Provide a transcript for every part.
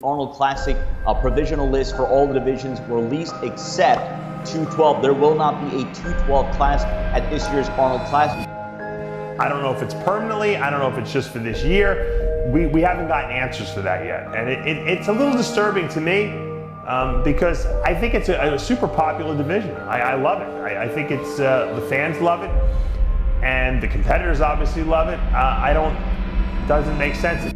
Arnold Classic provisional list for all the divisions released except 212. There will not be a 212 class at this year's Arnold Classic. I don't know if it's permanently. I don't know if it's just for this year. We haven't gotten answers for that yet. And it's a little disturbing to me because I think it's a super popular division. I love it. I think it's the fans love it and the competitors obviously love it. Doesn't make sense.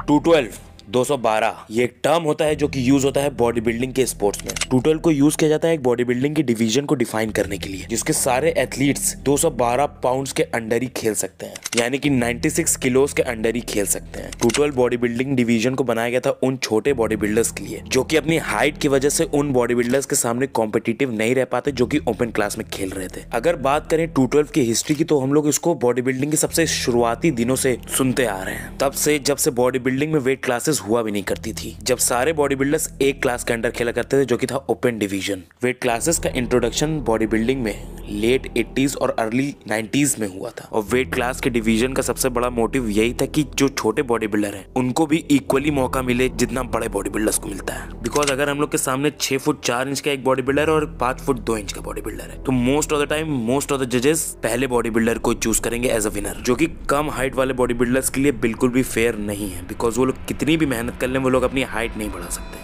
212 212 ये एक term होता है जो कि use होता है body building के sports में। 212 को यूज किया जाता है एक बॉडी बिल्डिंग की डिवीजन को डिफाइन करने के लिए जिसके सारे एथलीट्स 212 पाउंड्स के अंडर ही खेल सकते हैं, यानी कि 96 किलोस के अंडर ही खेल सकते हैं। 212 बॉडी बिल्डिंग डिवीजन को बनाया गया था उन छोटे बॉडी बिल्डर्स के लिए जो कि अपनी हाइट की वजह से उन बॉडी बिल्डर्स के सामने कॉम्पिटिटिव नहीं रह पाते जो कि ओपन क्लास में खेल रहे थे। अगर बात करें 212 की हिस्ट्री की तो हम लोग इसको बॉडी बिल्डिंग के सबसे शुरुआती दिनों से सुनते आ रहे हैं, तब से जब से बॉडी बिल्डिंग में वेट क्लासेस हुआ भी नहीं करती थी, जब सारे बॉडी बिल्डर्स एक क्लास के अंडर खेला करते थे जो कि था ओपन डिवीजन। वेट क्लासेस का इंट्रोडक्शन बॉडी बिल्डिंग में लेट 80s और अर्ली 90s में हुआ था और वेट क्लास के डिवीजन का सबसे बड़ा मोटिव यही था कि जो छोटे बॉडी बिल्डर हैं उनको भी इक्वली मौका मिले जितना बड़े बॉडी बिल्डर्स को मिलता है। बिकॉज अगर हम लोग के सामने 6 फुट 4 इंच का एक बॉडी बिल्डर है और 5 फुट 2 इंच का बॉडी बिल्डर है तो most of the time most of the जजेस पहले बॉडी बिल्डर को चूज करेंगे एज अ विनर, जो कि कम हाइट वाले बॉडी बिल्डर्स के लिए बिल्कुल भी फेयर नहीं है। बिकॉज वो लोग कितनी भी मेहनत कर लें वो लोग अपनी हाइट नहीं बढ़ा सकते।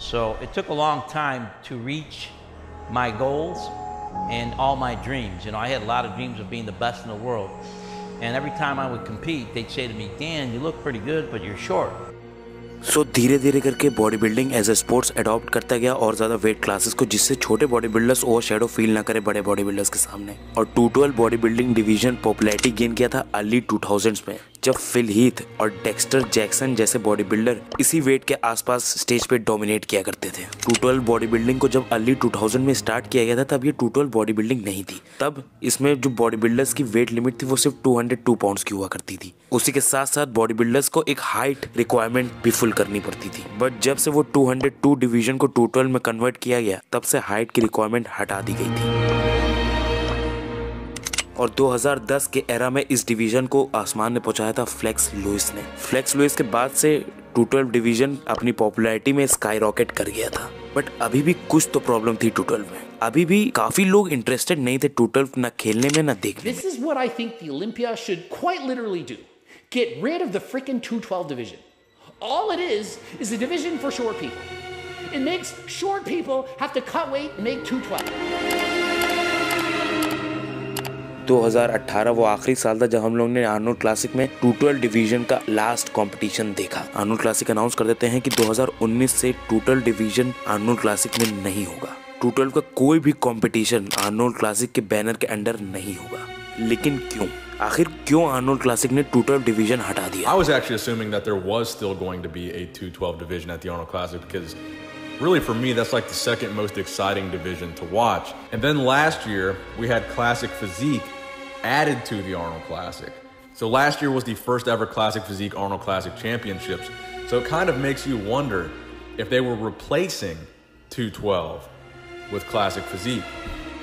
So it took a long time to reach my goals and all my dreams. You know, I had a lot of dreams of being the best in the world. And every time I would compete, they'd say to me, Dan, you look pretty good, but you're short. सो धीरे धीरे करके body building as a sports adopt करता गया और ज्यादा weight classes को, जिससे छोटे body builders overshadow feel ना करे बड़े बॉडी बिल्डर्स के सामने। और 212 body building division popularity gain किया था अर्ली 2000s में जब फिल हीथ और डेक्स्टर जैक्सन जैसे बॉडी बिल्डर इसी वेट के आसपास स्टेज पे डोमिनेट किया करते थे। 212 बॉडी बिल्डिंग को जब अर्ली 2000 में स्टार्ट किया गया था तब ये 212 बॉडी बिल्डिंग नहीं थी। तब इसमें जो बॉडी बिल्डर्स की वेट लिमिट थी वो सिर्फ 202 पाउंड्स की हुआ करती थी। उसी के साथ साथ बॉडी बिल्डर्स को एक हाइट रिक्वायरमेंट भी फुल करनी पड़ती थी। बट जब से वो 202 डिवीजन को 212 में कन्वर्ट किया गया तब से हाइट की रिक्वायरमेंट हटा दी गई थी और 2010 के एरा में इस डिवीजन को आसमान में पहुंचाया था फ्लेक्स लुइस ने। फ्लेक्स लुइस के बाद से 212 डिवीजन अपनी पॉपुलैरिटी में स्काई रॉकेट कर गया था। बट अभी भी कुछ तो प्रॉब्लम थी 212 में। अभी भी काफी लोग इंटरेस्टेड नहीं थे 212 ना खेलने में ना देखने में। This is what I think the Olympia should quite literally do. Get rid of the freaking 212 division. All it is a division for short people. It makes short people have to cut weight and make 212. 2018 वो आखिरी साल था जब हम लोग ने Arnold classic में 212 division का लास्ट कंपटीशन देखा। आर्नोल्ड क्लासिक अनाउंस कर देते हैं कि 2019 से 212 डिवीजन आर्नोल्ड क्लासिक में नहीं होगा। 212 का कोई भी कंपटीशन आर्नोल्ड क्लासिक के बैनर के अंडर नहीं होगा। लेकिन क्यों? आखिर क्यों आर्नोल्ड क्लासिक ने 212 डिवीजन हटा दिया? I was actually assuming that there was still going to be a 212 division at the Arnold Classic because really for me that's like the second most exciting division to watch. And then last year we had Classic Physique added to the Arnold Classic. So last year was the first ever Classic Physique Arnold Classic Championships. So it kind of makes you wonder if they were replacing 212 with Classic Physique.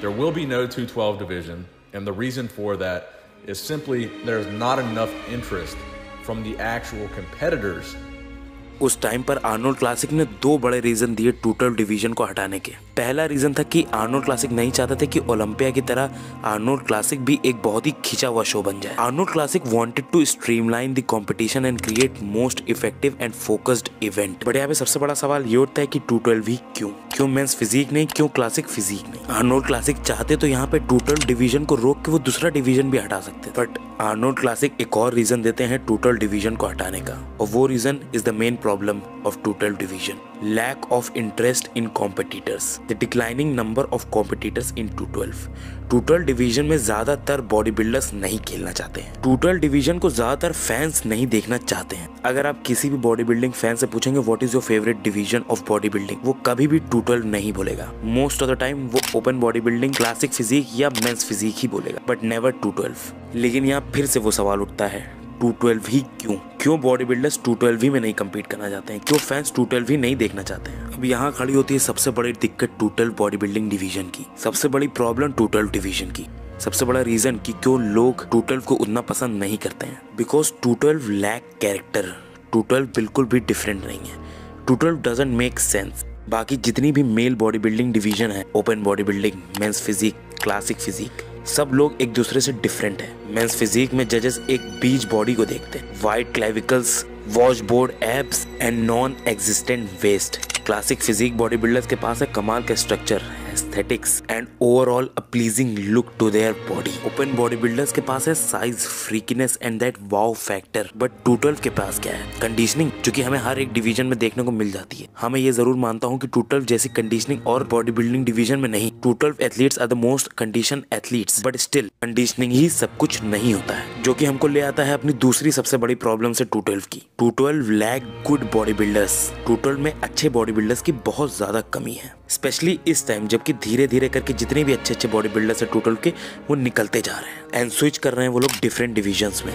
There will be no 212 division, and the reason for that is simply there's not enough interest from the actual competitors. उस time पर Arnold classic ने 2 बड़े reason दिए 212 division को हटाने के। पहला reason था कि आर्नोल्ड क्लासिक नहीं चाहते थे कि ओलंपिया की तरह आर्नोल्ड क्लासिक भी एक बहुत ही खिंचा हुआ शो बन जाए। Arnold Classic wanted to streamline the competition and create most effective and focused event. But यहाँ पे सबसे बड़ा सवाल ये उठता है कि 212 ही क्यों मेंस फिजिक नहीं, क्यों क्लासिक फिजिक नहीं? आर्नोल्ड क्लासिक चाहते तो यहाँ पे 212 डिवीजन को रोक के वो दूसरा डिवीजन भी हटा सकते, बट आर्नोल्ड क्लासिक एक और रीजन देते हैं 212 डिवीजन को हटाने का और वो reason is the main problem of 212 division. Lack of interest in competitors. The declining number of competitors in 212. 212 division में ज्यादातर बॉडी बिल्डर्स नहीं खेलना चाहते हैं। 212 डिवीजन को ज्यादातर फैंस नहीं देखना चाहते हैं। अगर आप किसी भी बॉडी बिल्डिंग फैन से पूछेंगे what is your favourite division of body building, वो कभी भी 212 नहीं बोलेगा। मोस्ट ऑफ द टाइम वो open body building, classic physique या मेंस फिजिक ही बोलेगा, बट नेवर 212। लेकिन यहाँ फिर से वो सवाल उठता है 212 ही क्यों बॉडी बिल्डर्स 212 ही में नहीं कम्पीट करना चाहते हैं? क्यों फैंस 212 ही नहीं देखना चाहते हैं? अब यहाँ खड़ी होती है सबसे बड़ी दिक्कत 212 बॉडी बिल्डिंग डिवीजन की, सबसे बड़ी प्रॉब्लम 212 डिवीजन की, सबसे बड़ा रीजन कि क्यों लोग 212 को उतना पसंद नहीं करते हैं। Because 212 lack character. 212 बिल्कुल भी डिफरेंट नहीं है। 212 डजंट मेक सेंस। बाकी जितनी भी मेल बॉडी बिल्डिंग डिवीजन है, open body building, men's physique, classic physique, सब लोग एक दूसरे से डिफरेंट है। मेंस फिजिक में जजेस एक बीच बॉडी को देखते हैं, wide clavicles, washboard abs and non existent waist. Classic physique body builders के पास है कमाल का structure, aesthetics and overall a pleasing look to their body. Open body builders के पास है size, freakiness and that wow factor. But 212 के पास क्या है? कंडीशनिंग, जो कि हमें हर एक डिवीजन में देखने को मिल जाती है। हाँ, मैं ये जरूर मानता हूँ कि 212 जैसी कंडीशनिंग और बॉडी बिल्डिंग डिवीजन में नहीं। 212 athletes are the most condition athletes, but still conditioning ही सब कुछ नहीं होता है, जो कि हमको ले आता है अपनी दूसरी सबसे बड़ी प्रॉब्लम से 212 की। 212 लैक गुड बॉडी बिल्डर्स। 212 में अच्छे बॉडी बिल्डर्स की बहुत ज्यादा कमी है, स्पेशली इस टाइम जबकि धीरे धीरे करके जितने भी अच्छे अच्छे बॉडी बिल्डर्स है 212 के, वो निकलते जा रहे हैं एंड स्विच कर रहे हैं वो लोग डिफरेंट डिविजन्स में।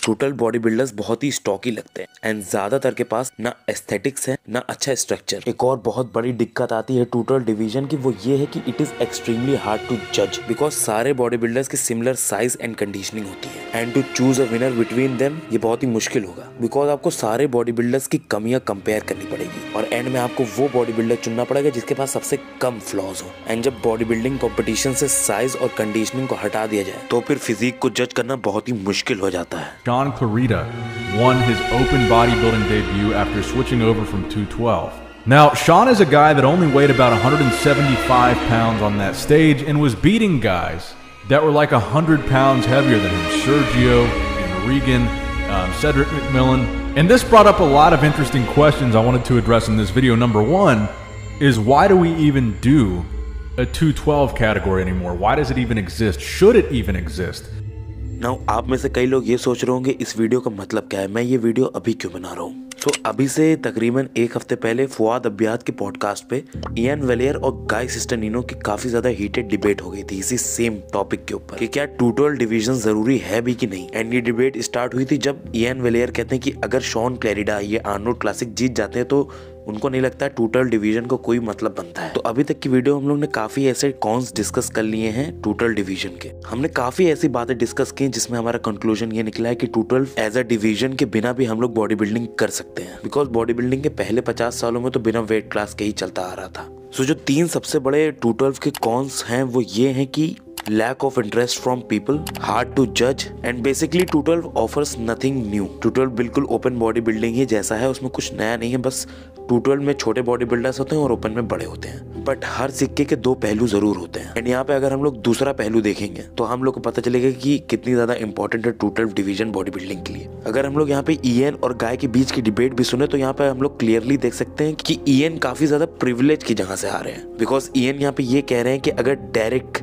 212 बॉडी बिल्डर्स बहुत ही स्टॉकी लगते हैं एंड ज्यादातर के पास ना एस्थेटिक्स है ना अच्छा स्ट्रक्चर। एक और बहुत बड़ी दिक्कत आती है 212 डिवीजन की, वो ये है कि it is extremely hard to जज बिकॉज सारे बॉडी बिल्डर्स की सिमिलर साइज एंड कंडीशनिंग होती है and to choose a winner between them ये बहुत ही मुश्किल होगा बिकॉज आपको सारे बॉडी बिल्डर्स की कमियां कंपेयर करनी पड़ेगी और एंड में आपको वो बॉडी बिल्डर चुनना पड़ेगा जिसके पास सबसे कम फ्लॉज हो। एंड जब बॉडी बिल्डिंग कॉम्पिटिशन से साइज और कंडीशनिंग को हटा दिया जाए तो फिर फिजिक को जज करना बहुत ही मुश्किल हो जाता है। Sean Clarita won his open bodybuilding debut after switching over from 212. Now, Sean is a guy that only weighed about 175 pounds on that stage and was beating guys that were like 100 pounds heavier than him. Sergio, Regan, Cedric McMillan. And this brought up a lot of interesting questions I wanted to address in this video. Number one is why do we even do a 212 category anymore? Why does it even exist? Should it even exist? Now आप में से कई लोग ये सोच रहे होंगे इस वीडियो का मतलब क्या है, मैं ये वीडियो अभी क्यों बना रहा हूँ। तो अभी से तकरीबन एक हफ्ते पहले फुआद अब्याद के पॉडकास्ट पे इयान वेलियर और गाय सिस्टरनिनो की काफी ज्यादा हीटेड डिबेट हो गई थी इसी सेम टॉपिक के ऊपर कि क्या 212 डिवीजन जरूरी है भी कि नहीं। एंड ये डिबेट स्टार्ट हुई थी जब इयान वेलियर कहते हैं कि अगर शॉन क्लैरिडा ये आर्नोल्ड क्लासिक जीत जाते हैं तो उनको नहीं लगता 212 डिवीजन को कोई मतलब बनता है। तो अभी तक की वीडियो हम लोग ने काफी ऐसे कॉन्स डिस्कस कर लिए हैं 212 डिवीजन के। हमने काफी ऐसी बातें डिस्कस की जिसमें हमारा कंक्लूजन ये निकला है कि 212 एज अ डिवीजन के बिना भी हम लोग बॉडी बिल्डिंग कर सकते हैं बिकॉज बॉडी बिल्डिंग के पहले 50 सालों में तो बिना वेट क्लास के ही चलता आ रहा था। सो जो 3 सबसे बड़े 212 के कॉन्स हैं वो ये हैं कि lack of interest from people, hard to judge and basically 212 offers nothing new। 212 बिल्कुल ओपन बॉडी बिल्डिंग ही जैसा है, उसमें कुछ नया नहीं है। बस 212 में छोटे बॉडी बिल्डर्स होते हैं और ओपन में बड़े होते हैं, बट हर सिक्के के 2 पहलू जरूर होते हैं। एंड यहाँ पे अगर हम लोग दूसरा पहलू देखेंगे तो हम लोग को पता चलेगा कि कितनी ज्यादा इंपॉर्टेंट है 212 डिवीजन बॉडी बिल्डिंग के लिए। अगर हम लोग यहाँ पे इयन और गाय के बीच की डिबेट भी सुने तो यहाँ पे हम लोग क्लियरली देख सकते हैं कि इयन काफी ज्यादा प्रिविलेज की जगह से आ रहे हैं बिकॉज इयन यहाँ पे ये कह रहे हैं कि अगर डायरेक्ट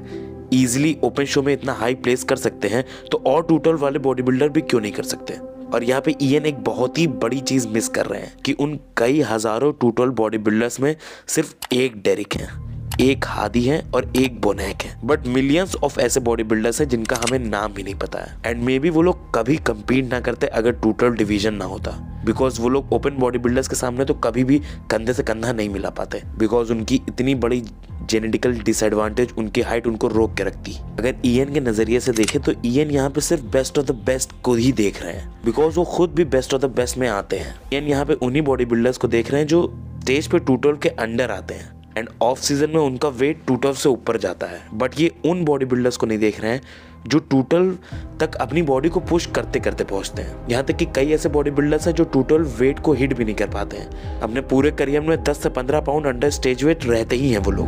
इजीली ओपन शो में इतना हाई प्लेस कर सकते हैं तो और 212 वाले बॉडी बिल्डर भी क्यों नहीं कर सकते। और यहाँ पे इयन एक बहुत ही बड़ी चीज मिस कर रहे हैं कि उन कई हजारों 212 बॉडी बिल्डर्स में सिर्फ एक डेरिक है, एक हादी है और एक बोनैक है, बट मिलियंस ऑफ ऐसे बॉडी बिल्डर्स हैं जिनका हमें नाम भी नहीं पता है। एंड मे बी वो लोग कभी कंपीट ना करते अगर 212 डिवीजन ना होता बिकॉज वो लोग ओपन बॉडी बिल्डर्स के सामने तो कभी भी कंधे से कंधा नहीं मिला पाते बिकॉज उनकी इतनी बड़ी जेनेटिकल डिसएडवांटेज उनकी हाइट उनको रोक के रखती। अगर इयन के नजरिए से देखे तो इयन यहाँ पे सिर्फ बेस्ट ऑफ द बेस्ट को ही देख रहे हैं बिकॉज वो खुद भी बेस्ट ऑफ द बेस्ट में आते हैं। इयन यहाँ पे उन्हीं बॉडी बिल्डर्स को देख रहे हैं जो स्टेज पे 212 के अंडर आते हैं एंड ऑफ सीजन में उनका वेट 212 से ऊपर जाता है। बट ये उन बॉडी बिल्डर्स को नहीं देख रहे हैं जो 212 तक अपनी बॉडी को पुश करते करते पहुंचते हैं। यहाँ तक कि कई ऐसे बॉडी बिल्डर्स हैं जो 212 वेट को हिट भी नहीं कर पाते हैं। अपने पूरे करियर में 10 से 15 पाउंड अंडर स्टेज वेट रहते ही हैं वो लोग।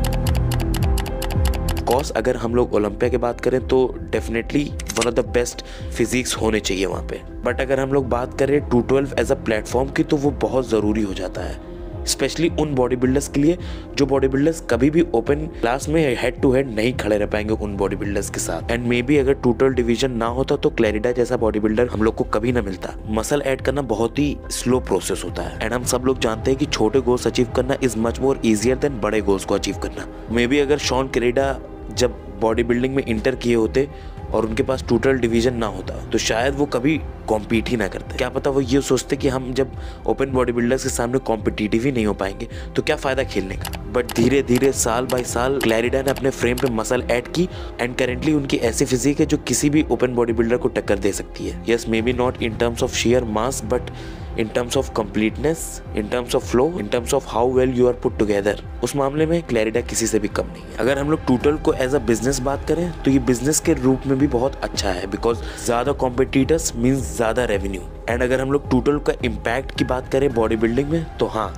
ऑफकोर्स अगर हम लोग ओलंपिया की बात करें तो definitely one of the best physics होने चाहिए वहाँ पे। बट अगर हम लोग बात करें 212 एज अ प्लेटफॉर्म की तो वो बहुत ज़रूरी हो जाता है स्पेशली उन बॉडी बिल्डर्स के लिए जो बॉडी बिल्डर्स कभी भी ओपन क्लास में हेड टू हेड नहीं खड़े रह पाएंगे उन बॉडी बिल्डर्स के साथ। एंड मे बी अगर 212 डिवीजन ना होता तो क्लैरिडा जैसा बॉडी बिल्डर हम लोग को कभी ना मिलता। मसल ऐड करना बहुत ही स्लो प्रोसेस होता है एंड हम सब लोग जानते हैं कि छोटे गोल्स अचीव करना is much more easier than बड़े गोल्स को अचीव करना। मे बी अगर शॉन क्लैरिडा जब बॉडी बिल्डिंग में इंटर किए होते और उनके पास 212 डिवीजन ना होता तो शायद वो कभी कॉम्पीट ही ना करते। क्या पता वो ये सोचते कि हम जब ओपन बॉडी बिल्डर्स के सामने कॉम्पिटिटिव ही नहीं हो पाएंगे तो क्या फ़ायदा खेलने का। बट धीरे धीरे साल बाय साल क्लैरिडा ने अपने फ्रेम पे मसल ऐड की एंड करेंटली उनकी ऐसी फिजिक है जो किसी भी ओपन बॉडी बिल्डर को टक्कर दे सकती है। Yes, may be not in terms of share mass but in terms of completeness, in terms of flow, in terms of how well you are put together, उस मामले में क्लैरिडा किसी से भी कम नहीं है। अगर हम लोग टूटल को एज अ बिजनेस बात करें तो ये बिजनेस के रूप में भी बहुत अच्छा है बिकॉज ज़्यादा कॉम्पिटिटर्स मीन्स ज़्यादा रेवेन्यू। एंड अगर हम लोग टूटल का इम्पैक्ट की बात करें बॉडी बिल्डिंग में तो हाँ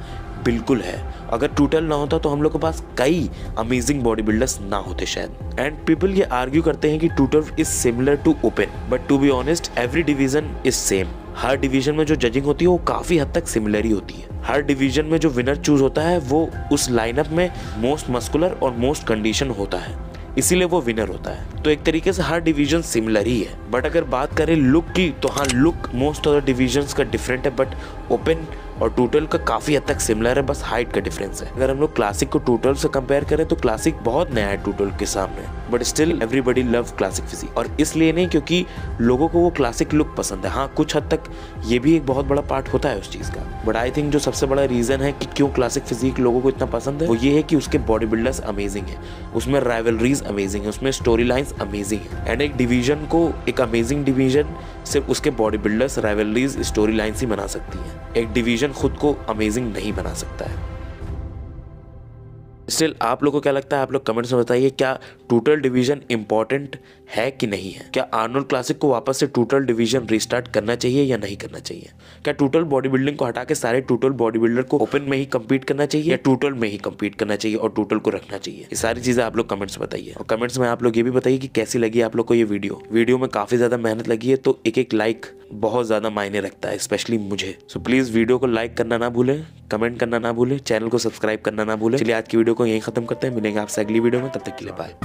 बिल्कुल है। अगर टूटल ना होता तो हम लोग के पास कई अमेजिंग बॉडी बिल्डर्स ना होते शायद। एंड पीपल ये आर्ग्यू करते हैं कि two twelve is similar to open but to be honest every division is same. हर डिवीजन में जो जजिंग होती है वो काफ़ी हद तक सिमिलर ही होती है। हर डिवीजन में जो विनर चूज होता है वो उस लाइनअप में मोस्ट मस्कुलर और मोस्ट कंडीशन होता है, इसीलिए वो विनर होता है। तो एक तरीके से हर डिवीजन सिमिलर ही है। बट अगर बात करें लुक की तो हाँ look most of the divisions का डिफरेंट है बट ओपन और टूटल का काफ़ी हद तक सिमिलर है, बस हाइट का डिफरेंस है। अगर हम लोग क्लासिक को टूटल से कंपेयर करें तो क्लासिक बहुत नया है टूटल के सामने but still everybody love classic physique. और इसलिए नहीं क्योंकि लोगों को वो क्लासिक लुक पसंद है। हाँ कुछ हद तक ये भी एक बहुत बड़ा पार्ट होता है उस चीज़ का बट आई थिंक जो सबसे बड़ा रीज़न है कि क्यों क्लासिक फिजिक लोगों को इतना पसंद है वो ये है कि उसके बॉडी बिल्डर्स अमेजिंग है, उसमें राइवलरीज अमेजिंग है, उसमें स्टोरी लाइन्स अमेजिंग है। एंड एक डिवीजन को एक अमेजिंग डिवीजन सिर्फ उसके body builders rivalries story lines ही बना सकती है। एक डिवीजन खुद को अमेजिंग नहीं बना सकता है। स्टिल आप लोगों को क्या लगता है, आप लोग कमेंट्स में बताइए क्या टूटल डिवीजन इंपॉर्टेंट है कि नहीं है। क्या आर्नोल्ड क्लासिक को वापस से टूटल डिवीजन रिस्टार्ट करना चाहिए या नहीं करना चाहिए। क्या टूटल बॉडी बिल्डिंग को हटा के सारे टूटल बॉडी बिल्डर को ओपन में ही कम्पीट करना चाहिए या टूटल में ही कम्पीट करना चाहिए और टूटल को रखना चाहिए। ये सारी चीजें आप लोग कमेंट्स में बताइए। और कमेंट्स में आप लोग ये भी बताइए कि कैसी लगी आप लोग को ये वीडियो में काफी ज्यादा मेहनत लगी है तो एक लाइक बहुत ज्यादा मायने रखता है स्पेशली मुझे। सो प्लीज वीडियो को लाइक करना ना भूलें, कमेंट करना ना भूलें, चैनल को सब्सक्राइब करना ना भूलें। चलिए आज की वीडियो को यहीं खत्म करते हैं, मिलेंगे आपसे अगली वीडियो में, तब तक के लिए बाय।